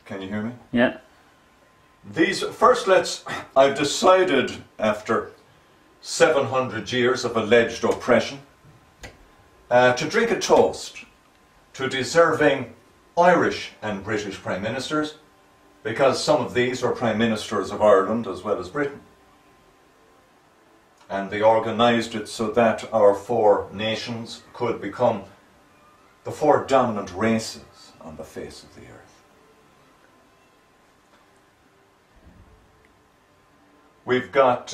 Can you hear me? Yeah. I've decided after 700 years of alleged oppression to drink a toast to deserving Irish and British Prime Ministers, because some of these are Prime Ministers of Ireland as well as Britain. And they organised it so that our four nations could become the four dominant races on the face of the earth. We've got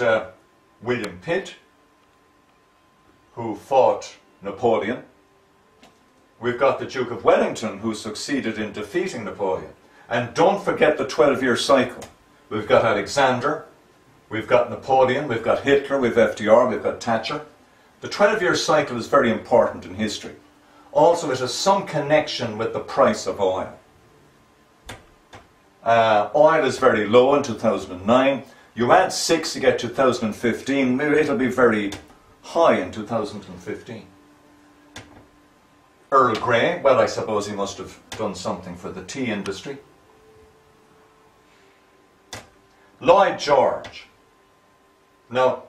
William Pitt, who fought Napoleon. We've got the Duke of Wellington, who succeeded in defeating Napoleon. And don't forget the 12-year cycle. We've got Alexander, we've got Napoleon, we've got Hitler, we've FDR, we've got Thatcher. The 12-year cycle is very important in history. Also, it has some connection with the price of oil. Oil is very low in 2009. You add 6, you get 2015. It'll be very high in 2015. Earl Grey, well, I suppose he must have done something for the tea industry. Lloyd George. Now,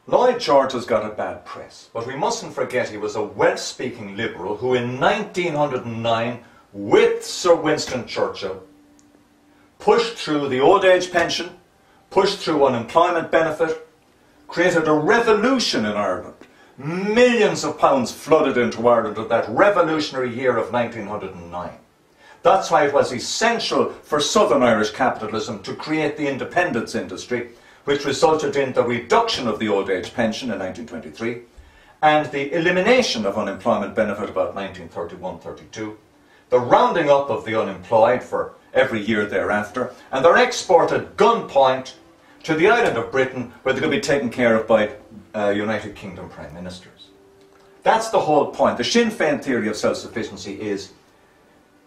Lloyd George has got a bad press, but we mustn't forget he was a Welsh-speaking liberal who in 1909, with Sir Winston Churchill, pushed through the old age pension, pushed through unemployment benefit, created a revolution in Ireland. Millions of pounds flooded into Ireland in that revolutionary year of 1909. That's why it was essential for Southern Irish capitalism to create the independence industry, which resulted in the reduction of the old age pension in 1923 and the elimination of unemployment benefit about 1931-32, the rounding up of the unemployed for every year thereafter, and they're exported gunpoint to the island of Britain, where they're going to be taken care of by United Kingdom Prime Ministers. That's the whole point. The Sinn Féin theory of self-sufficiency is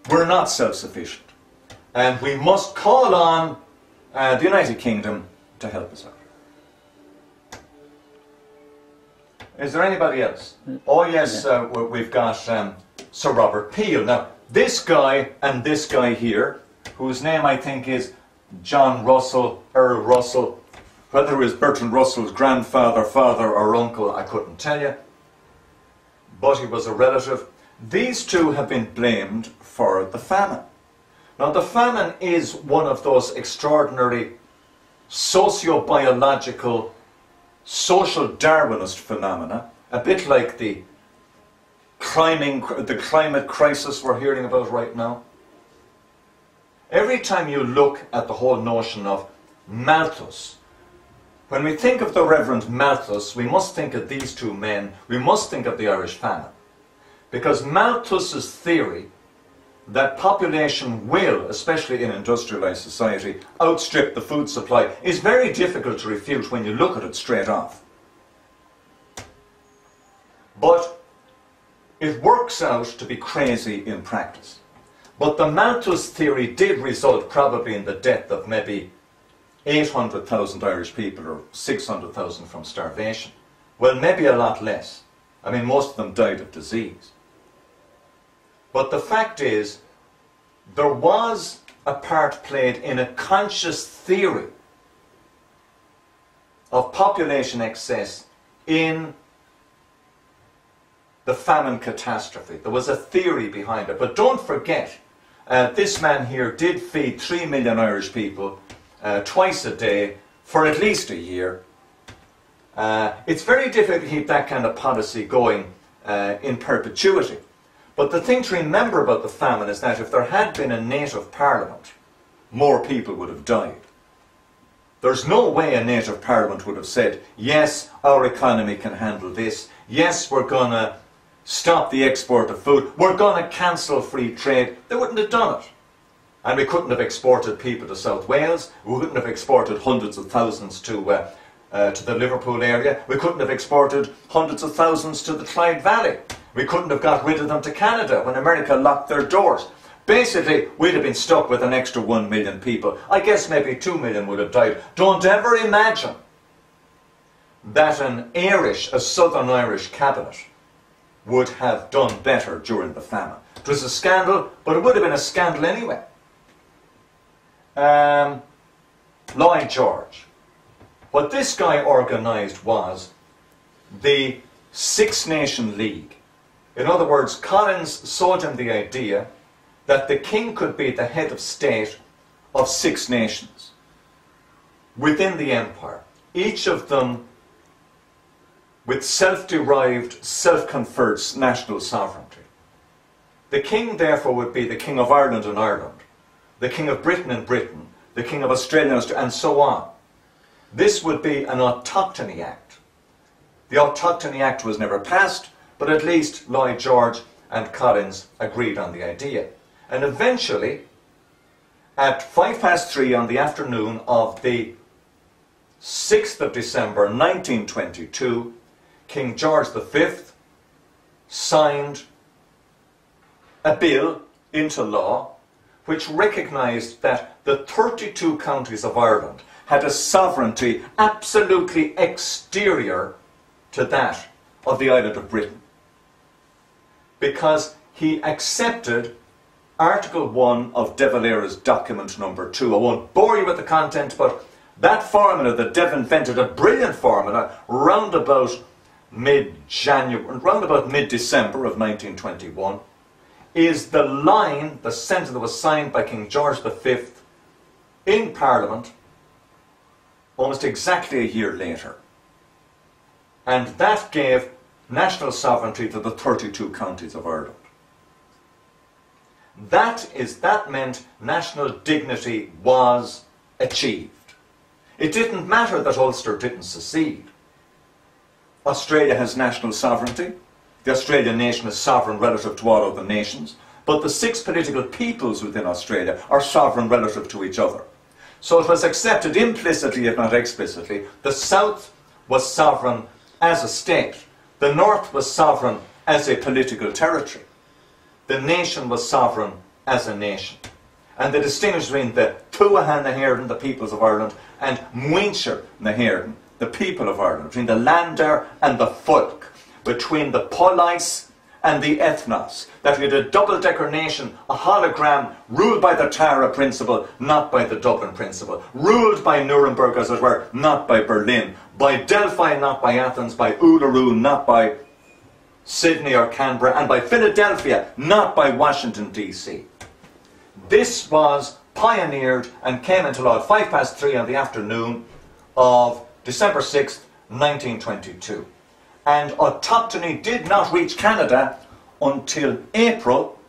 we're not self-sufficient, and we must call on the United Kingdom to help us out. Is there anybody else? Oh yes, we've got Sir Robert Peel. Now, this guy and this guy here, whose name I think is John Russell, Earl Russell, whether it was Bertrand Russell's grandfather, father or uncle, I couldn't tell you, but he was a relative. These two have been blamed for the famine. Now, the famine is one of those extraordinary socio-biological, social Darwinist phenomena, a bit like the climate crisis we're hearing about right now. Every time you look at the whole notion of Malthus, when we think of the Reverend Malthus, we must think of these two men, we must think of the Irish famine. Because Malthus's theory that population will, especially in industrialized society, outstrip the food supply is very difficult to refute when you look at it straight off. But it works out to be crazy in practice. But the Malthus theory did result probably in the death of maybe 800,000 Irish people or 600,000 from starvation. Well, maybe a lot less. I mean, most of them died of disease. But the fact is, there was a part played in a conscious theory of population excess in the famine catastrophe. There was a theory behind it. But don't forget, this man here did feed 3 million Irish people twice a day for at least a year. It's very difficult to keep that kind of policy going in perpetuity. But the thing to remember about the famine is that if there had been a native parliament, more people would have died. There's no way a native parliament would have said, yes, our economy can handle this. Yes, we're going to stop the export of food. We're going to cancel free trade. They wouldn't have done it. And we couldn't have exported people to South Wales. We wouldn't have exported hundreds of thousands to the Liverpool area. We couldn't have exported hundreds of thousands to the Clyde Valley. We couldn't have got rid of them to Canada when America locked their doors. Basically, we'd have been stuck with an extra 1 million people. I guess maybe 2 million would have died. Don't ever imagine that a Southern Irish cabinet would have done better during the famine. It was a scandal, but it would have been a scandal anyway. Lloyd George. What this guy organised was the Six Nation League. In other words, Collins sold him the idea that the king could be the head of state of 6 nations within the empire, each of them with self-derived, self-conferred national sovereignty. The king, therefore, would be the King of Ireland in Ireland, the King of Britain in Britain, the King of Australia, and so on. This would be an Autochthony Act. The Autochthony Act was never passed, but at least Lloyd George and Collins agreed on the idea. And eventually, at 3:05 on the afternoon of the 6th of December 1922, King George V signed a bill into law which recognised that the 32 counties of Ireland had a sovereignty absolutely exterior to that of the island of Britain, because he accepted Article 1 of De Valera's document number 2. I won't bore you with the content, but that formula that Dev invented, a brilliant formula, round about mid-December of 1921, is the line, the sentence that was signed by King George V in Parliament almost exactly a year later. And that gave national sovereignty to the 32 counties of Ireland. That meant national dignity was achieved. It didn't matter that Ulster didn't secede. Australia has national sovereignty. The Australian nation is sovereign relative to all other nations. But the 6 political peoples within Australia are sovereign relative to each other. So it was accepted implicitly, if not explicitly, the South was sovereign as a state. The North was sovereign as a political territory. The nation was sovereign as a nation. And the distinction between the Tuatha na hÉireann, the peoples of Ireland, and Muintir na hÉireann, the people of Ireland, between the Lander and the Folk, between the Polis and the Ethnos, that we had a double-decker nation, a hologram, ruled by the Tara principle, not by the Dublin principle, ruled by Nuremberg, as it were, not by Berlin, by Delphi, not by Athens, by Uluru, not by Sydney or Canberra, and by Philadelphia, not by Washington, D.C. This was pioneered and came into law at 3:05 on the afternoon of December 6th, 1922. And autochthony did not reach Canada until April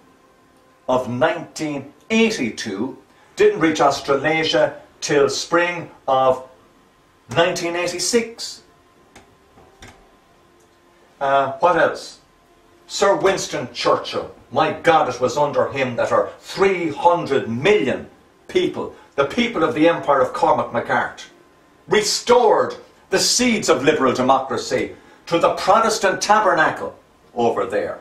of 1982, didn't reach Australasia till spring of 1986. What else? Sir Winston Churchill. My God, it was under him that our 300 million people, the people of the Empire of Cormac MacArt, restored the seeds of liberal democracy to the Protestant tabernacle over there.